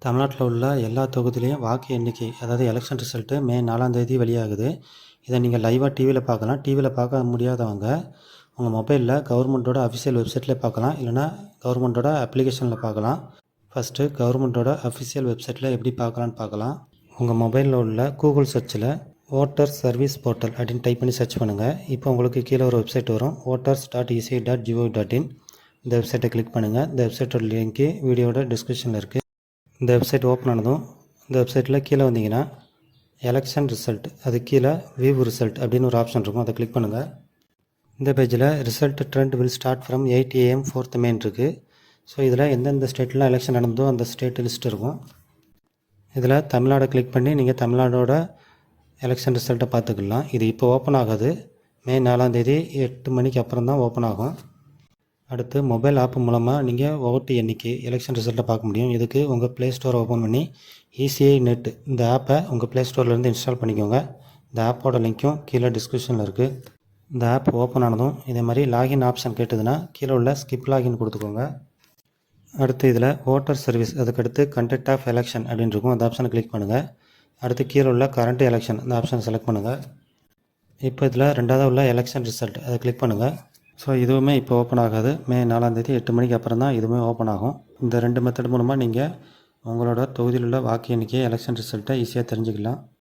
தமிழ்நாட்டில் உள்ள எல்லா தொகுதியிலையும் வாக்கு எண்ணிக்கை அதாவது எலெக்ஷன் ரிசல்ட்டு மே 4ஆம் தேதி வெளியாகுது. இதை நீங்கள் லைவாக டிவியில் பார்க்கலாம். டிவியில் பார்க்க முடியாதவங்க உங்கள் மொபைலில் கவர்மெண்ட்டோட அஃபிஷியல் வெப்சைட்லேயே பார்க்கலாம், இல்லைனா கவர்மெண்ட்டோட அப்ளிகேஷனில் பார்க்கலாம். ஃபஸ்ட்டு கவர்மெண்ட்டோட அஃபிஷியல் வெப்சைட்டில் எப்படி பார்க்கலான்னு பார்க்கலாம். உங்கள் மொபைலில் உள்ள கூகுள் சர்ச்சில் ஓட்டர் சர்வீஸ் போர்ட்டல் அப்படின்னு டைப் பண்ணி சர்ச் பண்ணுங்கள். இப்போ உங்களுக்கு கீழே ஒரு வெப்சைட் வரும், voters.eci.gov.in. இந்த வெப்சைட்டை கிளிக் பண்ணுங்கள். இந்த வெப்சைட்டோட லிங்க்கு வீடியோட டிஸ்கிரிப்ஷனில் இருக்குது. இந்த வெப்சைட் ஓப்பன் ஆனதும் இந்த வெப்சைட்டில் கீழே வந்தீங்கன்னா எலெக்ஷன் ரிசல்ட், அது கீழே வியூ ரிசல்ட் அப்படின்னு ஒரு ஆப்ஷன் இருக்கும், அதை கிளிக் பண்ணுங்கள். இந்த பேஜில் result trend will start from 8 AM 4th May இருக்குது. ஸோ இதில் எந்தெந்த ஸ்டேட்லாம் எலெக்ஷன் நடந்ததோ அந்த ஸ்டேட் லிஸ்ட் இருக்கும். இதில் தமிழ்நாடை கிளிக் பண்ணி நீங்கள் தமிழ்நாடோட எலெக்ஷன் ரிசல்ட்டை பார்த்துக்கலாம். இது இப்போ ஓப்பன் ஆகாது, மே 4ஆம் தேதி 8 மணிக்கு அப்புறம் தான் ஓப்பன் ஆகும். அடுத்து மொபைல் ஆப் மூலமாக நீங்கள் ஓட்டு எண்ணிக்கை எலெக்ஷன் ரிசல்ட்டை பார்க்க முடியும். இதுக்கு உங்கள் ப்ளே ஸ்டோரை ஓப்பன் பண்ணி ECI நெட் இந்த ஆப்பை உங்கள் ப்ளே ஸ்டோர்லேருந்து இன்ஸ்டால் பண்ணிக்கோங்க. இந்த ஆப்போட லிங்க்கும் கீழே டிஸ்கிரிப்ஷனில் இருக்குது. இந்த ஆப் ஓப்பன் ஆனதும் இதே மாதிரி லாகின் ஆப்ஷன் கேட்டதுன்னா கீழே உள்ள ஸ்கிப் லாகின் கொடுத்துக்கோங்க. அடுத்து இதில் ஓட்டர் சர்வீஸ், அதுக்கடுத்து கண்டக்ட் ஆஃப் எலெக்ஷன் அப்படின்னு இருக்கும், அந்த ஆப்ஷனை கிளிக் பண்ணுங்கள். அடுத்து கீழே உள்ள கரண்ட் எலெக்ஷன் இந்த ஆப்ஷனை செலக்ட் பண்ணுங்கள். இப்போ இதில் ரெண்டாவது உள்ள எலெக்ஷன் ரிசல்ட் அதை கிளிக் பண்ணுங்கள். ஸோ இதுவுமே இப்போ ஓப்பன் ஆகாது, மே 4ஆம் தேதி 8 மணிக்கு அப்புறம் தான் இதுவுமே ஓப்பன் ஆகும். இந்த 2 மெத்தட் மூலமாக நீங்கள் உங்களோட தொகுதியில் உள்ள வாக்கு எண்ணிக்கை எலெக்ஷன் ரிசல்ட்டை ஈஸியாக தெரிஞ்சுக்கலாம்.